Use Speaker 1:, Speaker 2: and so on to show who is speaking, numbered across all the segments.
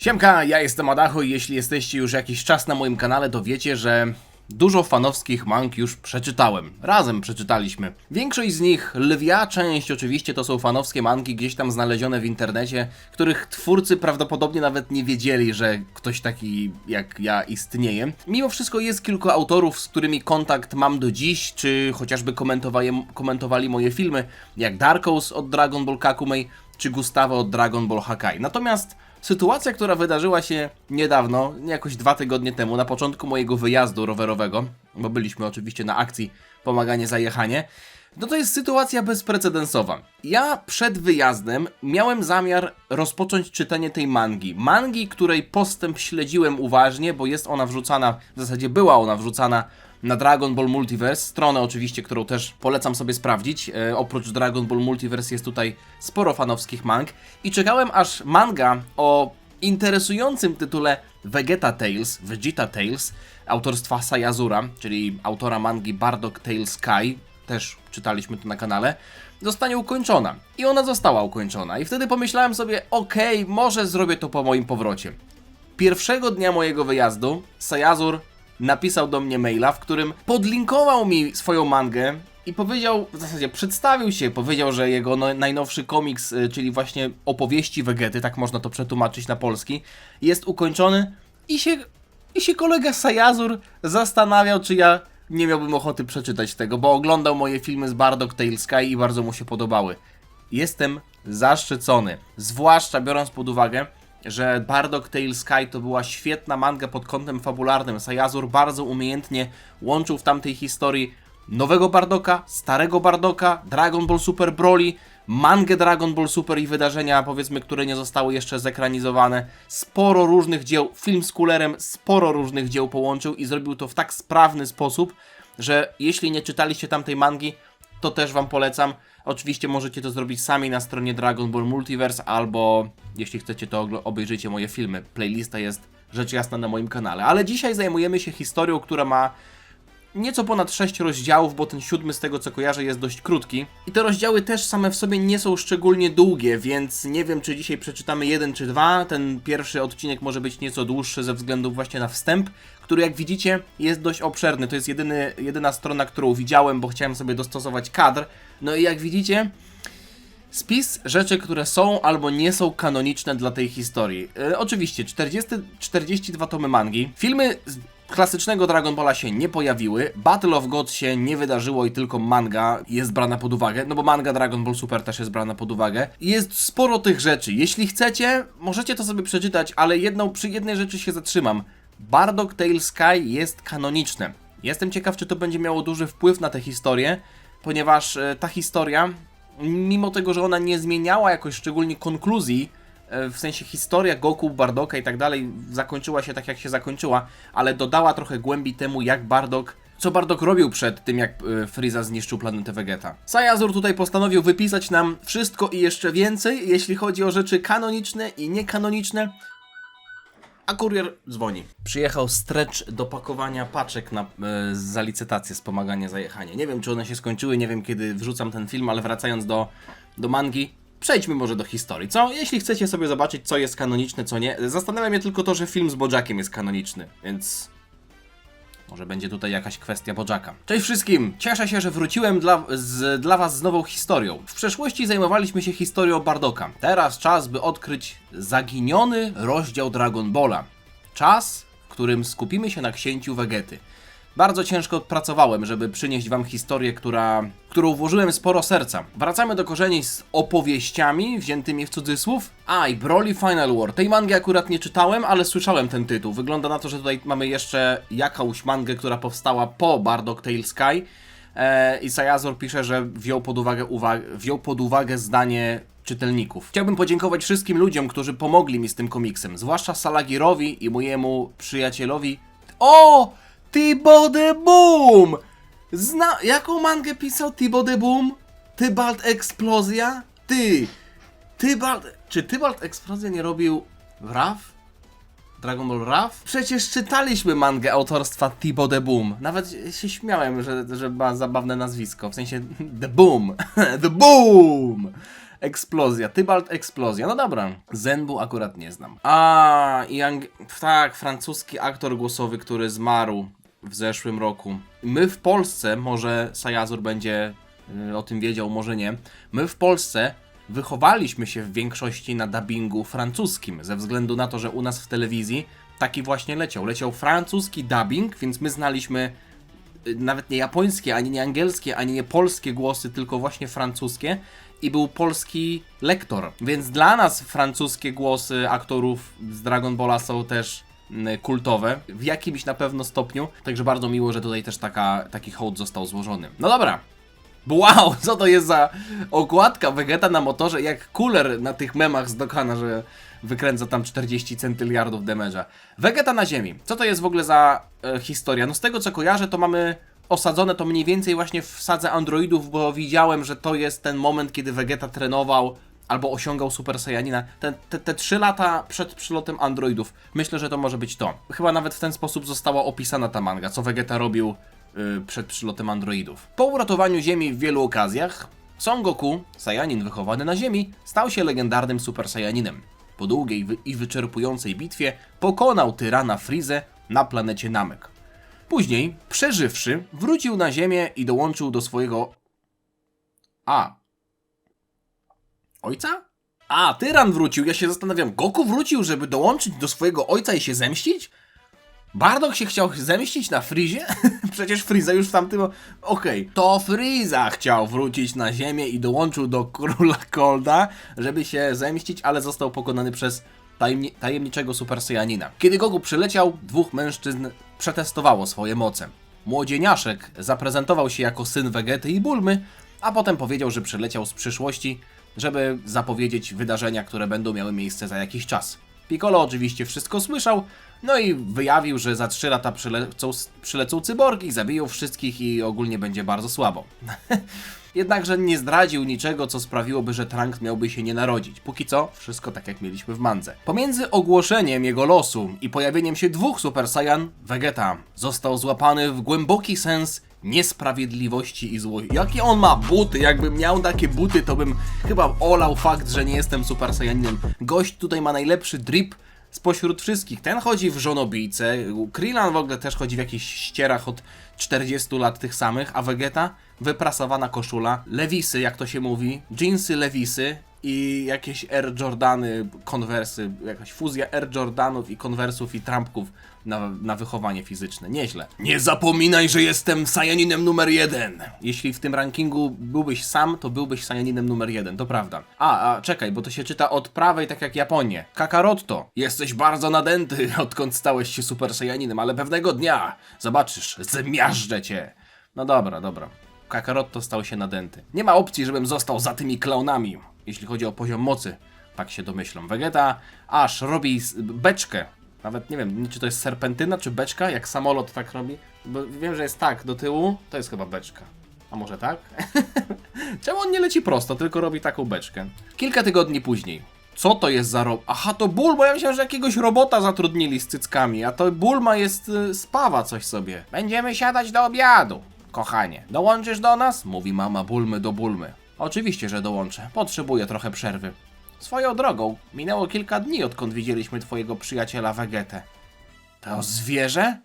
Speaker 1: Siemka, ja jestem Adacho i jeśli jesteście już jakiś czas na moim kanale, to wiecie, że dużo fanowskich mang już przeczytałem. Razem przeczytaliśmy. Większość z nich, lwia część oczywiście, to są fanowskie mangi gdzieś tam znalezione w internecie, których twórcy prawdopodobnie nawet nie wiedzieli, że ktoś taki jak ja istnieje. Mimo wszystko jest kilku autorów, z którymi kontakt mam do dziś, czy chociażby komentowali moje filmy, jak Darkos od Dragon Ball Kakumei, czy Gustavo od Dragon Ball Hakai. Natomiast sytuacja, która wydarzyła się niedawno, jakoś 2 tygodnie temu, na początku mojego wyjazdu rowerowego, bo byliśmy oczywiście na akcji Pomaganie za jechanie, no to jest sytuacja bezprecedensowa. Ja przed wyjazdem miałem zamiar rozpocząć czytanie tej mangi. Mangi, której postęp śledziłem uważnie, bo jest ona wrzucana, w zasadzie była ona wrzucana na Dragon Ball Multiverse, stronę oczywiście, którą też polecam sobie sprawdzić. Oprócz Dragon Ball Multiverse jest tutaj sporo fanowskich mang. I czekałem, aż manga o interesującym tytule Vegeta Tales autorstwa Sayazura, czyli autora mangi Bardock Tale Sky, też czytaliśmy to na kanale, zostanie ukończona. I ona została ukończona. I wtedy pomyślałem sobie, okej, może zrobię to po moim powrocie. Pierwszego dnia mojego wyjazdu Sayazur napisał do mnie maila, w którym podlinkował mi swoją mangę i powiedział, w zasadzie przedstawił się, powiedział, że jego najnowszy komiks, czyli właśnie opowieści Vegety, tak można to przetłumaczyć na polski, jest ukończony i się kolega Sayazur zastanawiał, czy ja nie miałbym ochoty przeczytać tego, bo oglądał moje filmy z Bardock Tale Sky i bardzo mu się podobały. Jestem zaszczycony, zwłaszcza biorąc pod uwagę, że Bardock Tale Sky to była świetna manga pod kątem fabularnym. Sayazur bardzo umiejętnie łączył w tamtej historii nowego Bardocka, starego Bardocka, Dragon Ball Super Broly, mangę Dragon Ball Super i wydarzenia, powiedzmy, które nie zostały jeszcze zekranizowane. Sporo różnych dzieł, film z Coolerem, sporo różnych dzieł połączył i zrobił to w tak sprawny sposób, że jeśli nie czytaliście tamtej mangi, to też wam polecam. Oczywiście możecie to zrobić sami na stronie Dragon Ball Multiverse, albo jeśli chcecie, to obejrzyjcie moje filmy. Playlista jest rzecz jasna na moim kanale. Ale dzisiaj zajmujemy się historią, która ma nieco ponad 6 rozdziałów, bo ten 7 z tego co kojarzę jest dość krótki. I te rozdziały też same w sobie nie są szczególnie długie, więc nie wiem, czy dzisiaj przeczytamy 1 czy 2. Ten pierwszy odcinek może być nieco dłuższy ze względu właśnie na wstęp, który jak widzicie jest dość obszerny. To jest jedyna strona, którą widziałem, bo chciałem sobie dostosować kadr. No i jak widzicie, spis rzeczy, które są albo nie są kanoniczne dla tej historii. Oczywiście 42 tomy mangi. Filmy klasycznego Dragon Balla się nie pojawiły, Battle of Gods się nie wydarzyło i tylko manga jest brana pod uwagę, no bo manga Dragon Ball Super też jest brana pod uwagę. Jest sporo tych rzeczy. Jeśli chcecie, możecie to sobie przeczytać, ale przy jednej rzeczy się zatrzymam. Bardock Tale Sky jest kanoniczne. Jestem ciekaw, czy to będzie miało duży wpływ na tę historię, ponieważ ta historia, mimo tego, że ona nie zmieniała jakoś szczególnie konkluzji, w sensie historia Goku, Bardocka i tak dalej zakończyła się tak, jak się zakończyła, ale dodała trochę głębi temu, co Bardock robił przed tym, jak Frieza zniszczył planetę Vegeta. Sayazur tutaj postanowił wypisać nam wszystko i jeszcze więcej, jeśli chodzi o rzeczy kanoniczne i niekanoniczne, a kurier dzwoni. Przyjechał stretch do pakowania paczek za licytację z Pomagania za jechanie. Nie wiem, czy one się skończyły, nie wiem, kiedy wrzucam ten film, ale wracając do mangi, przejdźmy może do historii, co? Jeśli chcecie sobie zobaczyć, co jest kanoniczne, co nie. Zastanawia mnie tylko to, że film z Bojackiem jest kanoniczny, więc może będzie tutaj jakaś kwestia Bojacka. Cześć wszystkim! Cieszę się, że wróciłem dla was z nową historią. W przeszłości zajmowaliśmy się historią Bardocka. Teraz czas, by odkryć zaginiony rozdział Dragon Balla. Czas, w którym skupimy się na księciu Vegety. Bardzo ciężko odpracowałem, żeby przynieść wam historię, którą włożyłem sporo serca. Wracamy do korzeni z opowieściami, wziętymi w cudzysłów. I Broly Final War. Tej mangi akurat nie czytałem, ale słyszałem ten tytuł. Wygląda na to, że tutaj mamy jeszcze jakąś mangę, która powstała po Bardock Tale Sky. I Sayazur pisze, że wziął pod uwagę zdanie czytelników. Chciałbym podziękować wszystkim ludziom, którzy pomogli mi z tym komiksem. Zwłaszcza Salagirowi i mojemu przyjacielowi. O! Thibaut de Boom! Jaką mangę pisał Thibaut de Boom? Tybalt Eksplozja? Czy Tybalt Eksplozja nie robił Wrath? Dragon Ball Wrath? Przecież czytaliśmy mangę autorstwa Thibaut de Boom. Nawet się śmiałem, że ma zabawne nazwisko. W sensie The Boom. The Boom! Eksplozja, Tybalt eksplozja. No dobra, Zenbu akurat nie znam. Tak, francuski aktor głosowy, który zmarł w zeszłym roku. My w Polsce, może Sayazur będzie o tym wiedział, może nie. My w Polsce wychowaliśmy się w większości na dubbingu francuskim, ze względu na to, że u nas w telewizji taki właśnie leciał. Leciał francuski dubbing, więc my znaliśmy nawet nie japońskie, ani nie angielskie, ani nie polskie głosy, tylko właśnie francuskie i był polski lektor. Więc dla nas francuskie głosy aktorów z Dragon Balla są też kultowe, w jakimś na pewno stopniu, także bardzo miło, że tutaj też taki hołd został złożony. No dobra. Wow, co to jest za okładka Vegeta na motorze, jak Cooler na tych memach z Dokana, że wykręca tam 40 centyliardów damage'a. Vegeta na ziemi. Co to jest w ogóle za historia? No z tego co kojarzę, to mamy osadzone to mniej więcej właśnie w sadze androidów, bo widziałem, że to jest ten moment, kiedy Vegeta trenował albo osiągał Super Saiyanina. Te 3 lata przed przylotem androidów. Myślę, że to może być to. Chyba nawet w ten sposób została opisana ta manga, co Vegeta robił przed przylotem androidów. Po uratowaniu Ziemi w wielu okazjach, Son Goku, Saiyanin wychowany na Ziemi, stał się legendarnym Super Saiyaninem. Po długiej i wyczerpującej bitwie pokonał tyrana Freezę na planecie Namek. Później, przeżywszy, wrócił na Ziemię i dołączył do swojego... Ojca? Tyran wrócił. Ja się zastanawiam, Goku wrócił, żeby dołączyć do swojego ojca i się zemścić? Bardock się chciał zemścić na Freezie? Przecież Freeza już w tamtym... Okej, to Freeza chciał wrócić na Ziemię i dołączył do Króla Colda, żeby się zemścić, ale został pokonany przez tajemniczego Super Saiyanina. Kiedy Goku przyleciał, 2 mężczyzn przetestowało swoje moce. Młodzieniaszek zaprezentował się jako syn Vegety i Bulmy, a potem powiedział, że przyleciał z przyszłości, żeby zapowiedzieć wydarzenia, które będą miały miejsce za jakiś czas. Piccolo oczywiście wszystko słyszał, no i wyjawił, że za 3 lata przylecą cyborgi, zabiją wszystkich i ogólnie będzie bardzo słabo. Jednakże nie zdradził niczego, co sprawiłoby, że Trunks miałby się nie narodzić. Póki co, wszystko tak jak mieliśmy w mandze. Pomiędzy ogłoszeniem jego losu i pojawieniem się 2 Super Saiyan, Vegeta został złapany w głęboki sens niesprawiedliwości i złości. Jakie on ma buty? Jakbym miał takie buty, to bym chyba olał fakt, że nie jestem Super Saiyaninem. Gość tutaj ma najlepszy drip spośród wszystkich. Ten chodzi w żonobijce, Krillin w ogóle też chodzi w jakichś ścierach od 40 lat tych samych, a Vegeta wyprasowana koszula, lewisy jak to się mówi, jeansy lewisy i jakieś Air Jordany, konwersy, jakaś fuzja Air Jordanów i konwersów i trampków na wychowanie fizyczne. Nieźle. Nie zapominaj, że jestem Saiyaninem numer 1. Jeśli w tym rankingu byłbyś sam, to byłbyś Saiyaninem numer 1, to prawda. Czekaj, bo to się czyta od prawej, tak jak Japonię. Kakarotto, jesteś bardzo nadęty, odkąd stałeś się Super Saiyaninem, ale pewnego dnia zobaczysz, zmiażdżę cię. No dobra. Kakarotto stał się nadęty. Nie ma opcji, żebym został za tymi klaunami, jeśli chodzi o poziom mocy. Tak się domyślam. Vegeta aż robi beczkę. Nawet nie wiem, czy to jest serpentyna, czy beczka, jak samolot tak robi. Bo wiem, że jest tak, do tyłu, to jest chyba beczka. A może tak? Czemu on nie leci prosto, tylko robi taką beczkę? Kilka tygodni później. Co to jest za robot? Aha, to Bulma, ja myślałem, że jakiegoś robota zatrudnili z cyckami, a to Bulma jest spawa coś sobie. Będziemy siadać do obiadu. Kochanie, dołączysz do nas? Mówi mama Bulmy do Bulmy. Oczywiście, że dołączę. Potrzebuję trochę przerwy. Swoją drogą, minęło kilka dni, odkąd widzieliśmy twojego przyjaciela Vegetę. To zwierzę?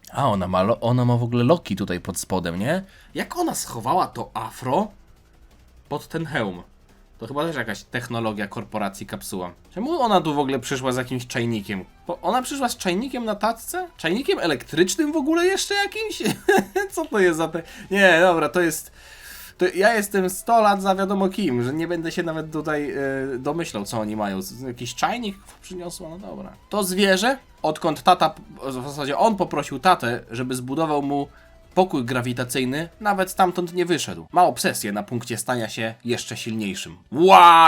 Speaker 1: Ona ma w ogóle Loki tutaj pod spodem, nie? Jak ona schowała to afro pod ten hełm? To chyba też jakaś technologia korporacji Kapsuła. Czemu ona tu w ogóle przyszła z jakimś czajnikiem? Bo ona przyszła z czajnikiem na tacce? Czajnikiem elektrycznym w ogóle jeszcze jakimś? Co to jest za te... Nie, dobra, to jest... Ja jestem 100 lat za wiadomo kim, że nie będę się nawet tutaj domyślał, co oni mają. Jakiś czajnik przyniosła? No dobra. To zwierzę, odkąd tata... W zasadzie on poprosił tatę, żeby zbudował mu pokój grawitacyjny, nawet stamtąd nie wyszedł. Ma obsesję na punkcie stania się jeszcze silniejszym.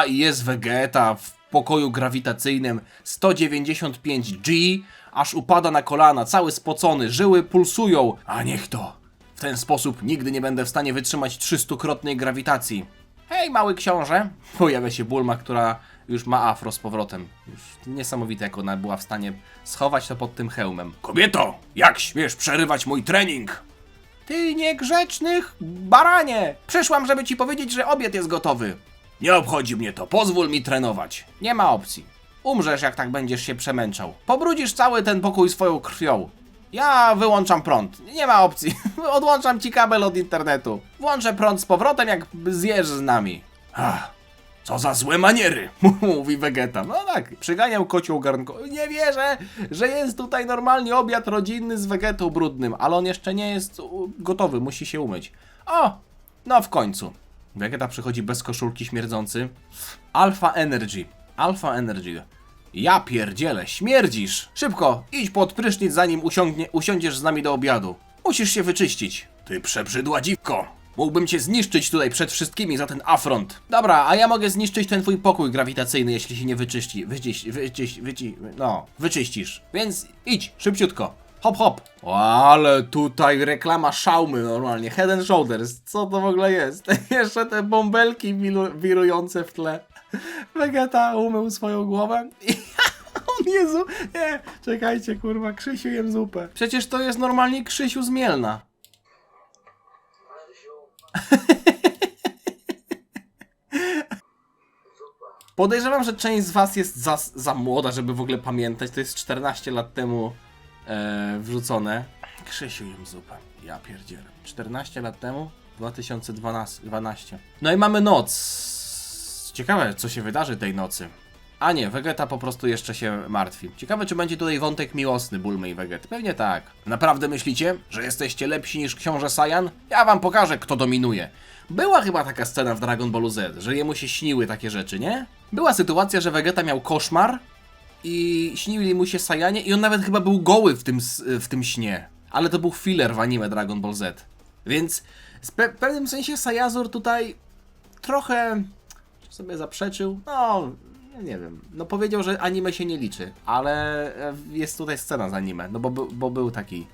Speaker 1: Jest Vegeta w pokoju grawitacyjnym 195G, aż upada na kolana, cały spocony, żyły pulsują, a niech to. W ten sposób nigdy nie będę w stanie wytrzymać 300-krotnej grawitacji. Hej, mały książę! Pojawia się Bulma, która już ma afro z powrotem. Już niesamowite, jak ona była w stanie schować to pod tym hełmem. Kobieto, jak śmiesz przerywać mój trening? Ty niegrzecznych baranie! Przyszłam, żeby ci powiedzieć, że obiad jest gotowy. Nie obchodzi mnie to, pozwól mi trenować. Nie ma opcji. Umrzesz, jak tak będziesz się przemęczał. Pobrudzisz cały ten pokój swoją krwią. Ja wyłączam prąd. Nie ma opcji. Odłączam ci kabel od internetu. Włączę prąd z powrotem, jak zjesz z nami. Co za złe maniery, mówi Vegeta. No tak, przyganiał kocioł garnko. Nie wierzę, że jest tutaj normalnie obiad rodzinny z Vegetą brudnym, ale on jeszcze nie jest gotowy, musi się umyć. O, no w końcu. Vegeta przychodzi bez koszulki, śmierdzący. Alpha Energy. Alpha Energy. Ja pierdzielę, śmierdzisz! Szybko, idź pod prysznic, zanim usiądziesz z nami do obiadu. Musisz się wyczyścić. Ty przebrzydła dziwko! Mógłbym cię zniszczyć tutaj przed wszystkimi za ten afront. Dobra, a ja mogę zniszczyć ten twój pokój grawitacyjny, jeśli się nie wyczyścisz. Więc idź, szybciutko. Hop, hop. Ale tutaj reklama Xiaomi normalnie. Head and Shoulders. Co to w ogóle jest? Jeszcze te bąbelki wirujące w tle. Vegeta umył swoją głowę i... Jezu, nie, czekajcie, kurwa, Krzysiu jem zupę. Przecież to jest normalnie Krzysiu z Mielna. Podejrzewam, że część z was jest za młoda, żeby w ogóle pamiętać. To jest 14 lat temu wrzucone. Krzysiu jem zupę. Ja pierdzielę. 14 lat temu? 2012. No i mamy noc. Ciekawe, co się wydarzy tej nocy. A nie, Vegeta po prostu jeszcze się martwi. Ciekawe, czy będzie tutaj wątek miłosny Bulmy i Vegety. Pewnie tak. Naprawdę myślicie, że jesteście lepsi niż książę Saiyan? Ja wam pokażę, kto dominuje. Była chyba taka scena w Dragon Ballu Z, że jemu się śniły takie rzeczy, nie? Była sytuacja, że Vegeta miał koszmar i śnili mu się Saiyanie i on nawet chyba był goły w tym śnie. Ale to był filler w anime Dragon Ball Z. Więc w pewnym sensie Sayazur tutaj trochę sobie zaprzeczył. No, nie wiem. No powiedział, że anime się nie liczy, ale jest tutaj scena z anime, no bo był taki...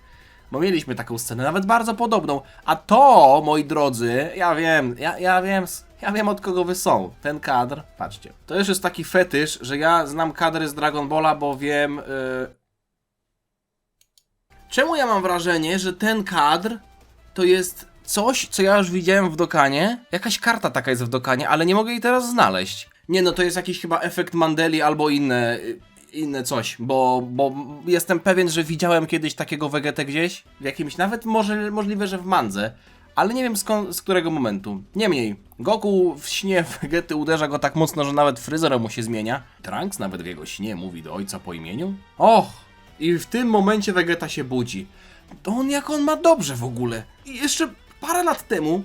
Speaker 1: Bo mieliśmy taką scenę, nawet bardzo podobną. A to, moi drodzy, ja wiem od kogo wy są. Ten kadr, patrzcie. To już jest taki fetysz, że ja znam kadry z Dragon Balla, bo wiem... Czemu ja mam wrażenie, że ten kadr to jest coś, co ja już widziałem w Dokanie? Jakaś karta taka jest w Dokanie, ale nie mogę jej teraz znaleźć. Nie no, to jest jakiś chyba efekt Mandeli albo inne coś, bo jestem pewien, że widziałem kiedyś takiego Vegetę gdzieś, w jakimś, nawet możliwe, że w mandze, ale nie wiem z którego momentu. Niemniej, Goku w śnie Vegety uderza go tak mocno, że nawet fryzura mu się zmienia. Trunks nawet w jego śnie mówi do ojca po imieniu. Och! I w tym momencie Vegeta się budzi. To jak on ma dobrze w ogóle. I jeszcze parę lat temu,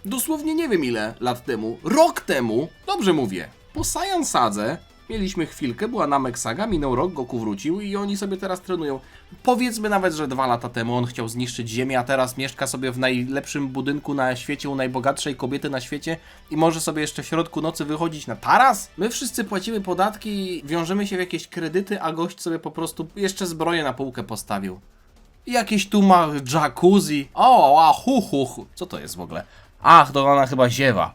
Speaker 1: dosłownie nie wiem ile lat temu, rok temu, dobrze mówię, po Saiyan Sadze mieliśmy chwilkę, była Namek Saga, minął rok, Goku wrócił i oni sobie teraz trenują. Powiedzmy nawet, że 2 lata temu on chciał zniszczyć Ziemię, a teraz mieszka sobie w najlepszym budynku na świecie, u najbogatszej kobiety na świecie i może sobie jeszcze w środku nocy wychodzić na taras? My wszyscy płacimy podatki, wiążemy się w jakieś kredyty, a gość sobie po prostu jeszcze zbroję na półkę postawił. I jakieś tu ma jacuzzi. O, hu. Co to jest w ogóle? Ach, to ona chyba ziewa.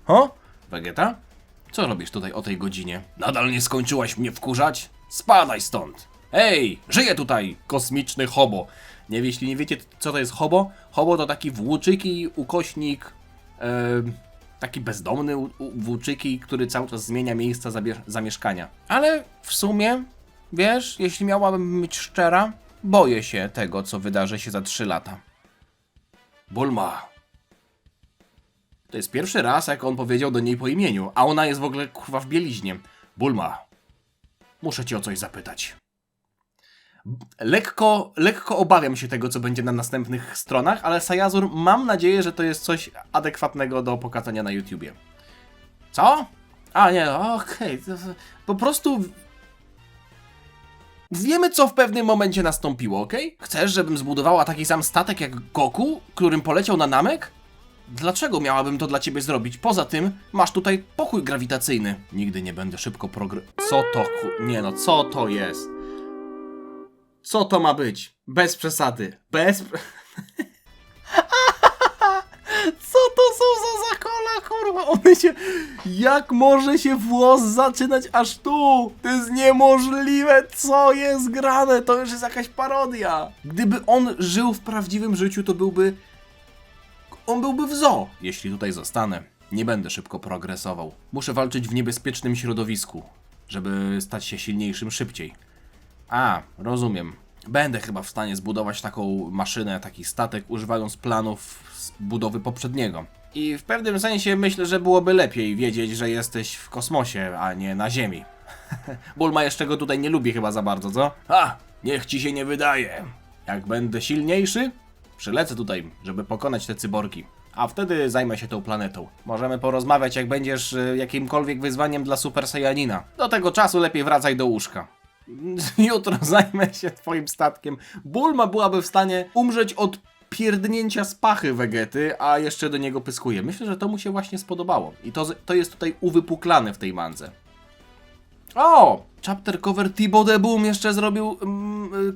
Speaker 1: Ho? Vegeta? Co robisz tutaj o tej godzinie? Nadal nie skończyłaś mnie wkurzać? Spadaj stąd! Hej, żyję tutaj, kosmiczny hobo. Jeśli nie wiecie, co to jest hobo? Hobo to taki włóczyki, ukośnik, taki bezdomny włóczyki, który cały czas zmienia miejsca zamieszkania. Ale w sumie, wiesz, jeśli miałabym być szczera, boję się tego, co wydarzy się za 3 lata. Bulma. To jest pierwszy raz, jak on powiedział do niej po imieniu, a ona jest w ogóle kurwa w bieliźnie. Bulma, muszę cię o coś zapytać. Lekko obawiam się tego, co będzie na następnych stronach, ale Sayazur, mam nadzieję, że to jest coś adekwatnego do pokazania na YouTubie. Co? A nie, okej. Po prostu... Wiemy, co w pewnym momencie nastąpiło, okej? Chcesz, żebym zbudowała taki sam statek jak Goku, którym poleciał na Namek? Dlaczego miałabym to dla ciebie zrobić? Poza tym, masz tutaj pokój grawitacyjny. Nigdy nie będę szybko Co to Nie no, co to jest? Co to ma być? Bez przesady. Co to są za zakola, kurwa? One się... Jak może się włos zaczynać aż tu? To jest niemożliwe, co jest grane? To już jest jakaś parodia. Gdyby on żył w prawdziwym życiu, to byłby... On byłby w zoo, jeśli tutaj zostanę. Nie będę szybko progresował. Muszę walczyć w niebezpiecznym środowisku, żeby stać się silniejszym szybciej. A, rozumiem. Będę chyba w stanie zbudować taką maszynę, taki statek, używając planów z budowy poprzedniego. I w pewnym sensie myślę, że byłoby lepiej wiedzieć, że jesteś w kosmosie, a nie na Ziemi. Bulma jeszcze go tutaj nie lubi chyba za bardzo, co? Niech ci się nie wydaje. Jak będę silniejszy, przylecę tutaj, żeby pokonać te cyborgi. A wtedy zajmę się tą planetą. Możemy porozmawiać, jak będziesz jakimkolwiek wyzwaniem dla Super Saiyanina. Do tego czasu lepiej wracaj do łóżka. Jutro zajmę się twoim statkiem. Bulma byłaby w stanie umrzeć od pierdnięcia z pachy Vegety, a jeszcze do niego pyskuje. Myślę, że to mu się właśnie spodobało. I to jest tutaj uwypuklane w tej mandze. O! Chapter cover Thibaut de Boom jeszcze zrobił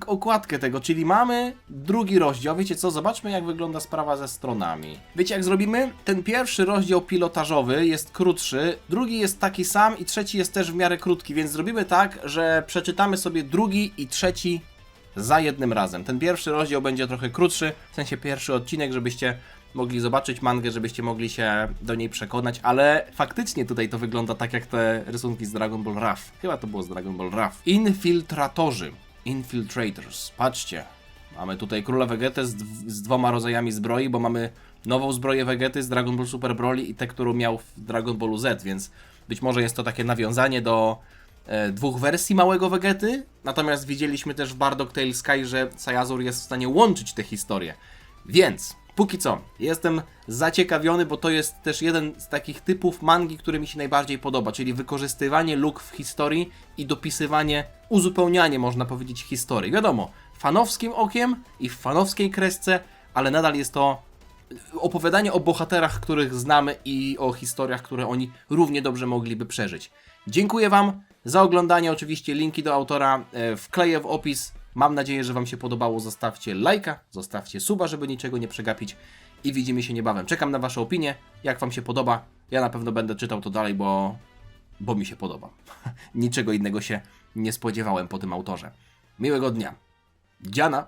Speaker 1: okładkę tego, czyli mamy drugi rozdział. Wiecie co? Zobaczmy, jak wygląda sprawa ze stronami. Wiecie, jak zrobimy? Ten pierwszy rozdział pilotażowy jest krótszy, drugi jest taki sam i trzeci jest też w miarę krótki, więc zrobimy tak, że przeczytamy sobie drugi i trzeci za jednym razem. Ten pierwszy rozdział będzie trochę krótszy, w sensie pierwszy odcinek, żebyście mogli zobaczyć mangę, żebyście mogli się do niej przekonać, ale faktycznie tutaj to wygląda tak jak te rysunki z Dragon Ball Rough. Chyba to było z Dragon Ball Rough. Infiltratorzy. Infiltrators. Patrzcie. Mamy tutaj króla Vegetę z dwoma rodzajami zbroi, bo mamy nową zbroję Vegety z Dragon Ball Super Broly i tę, którą miał w Dragon Ballu Z, więc być może jest to takie nawiązanie do dwóch wersji małego Vegety. Natomiast widzieliśmy też w Bardock Tale Sky, że Sayazur jest w stanie łączyć te historie. Więc póki co, jestem zaciekawiony, bo to jest też jeden z takich typów mangi, który mi się najbardziej podoba, czyli wykorzystywanie luk w historii i dopisywanie, uzupełnianie, można powiedzieć, historii. Wiadomo, fanowskim okiem i w fanowskiej kresce, ale nadal jest to opowiadanie o bohaterach, których znamy i o historiach, które oni równie dobrze mogliby przeżyć. Dziękuję Wam za oglądanie, oczywiście linki do autora wkleję w opis. Mam nadzieję, że Wam się podobało. Zostawcie lajka, zostawcie suba, żeby niczego nie przegapić i widzimy się niebawem. Czekam na Wasze opinie, jak Wam się podoba. Ja na pewno będę czytał to dalej, bo mi się podoba. Niczego innego się nie spodziewałem po tym autorze. Miłego dnia. Dziana!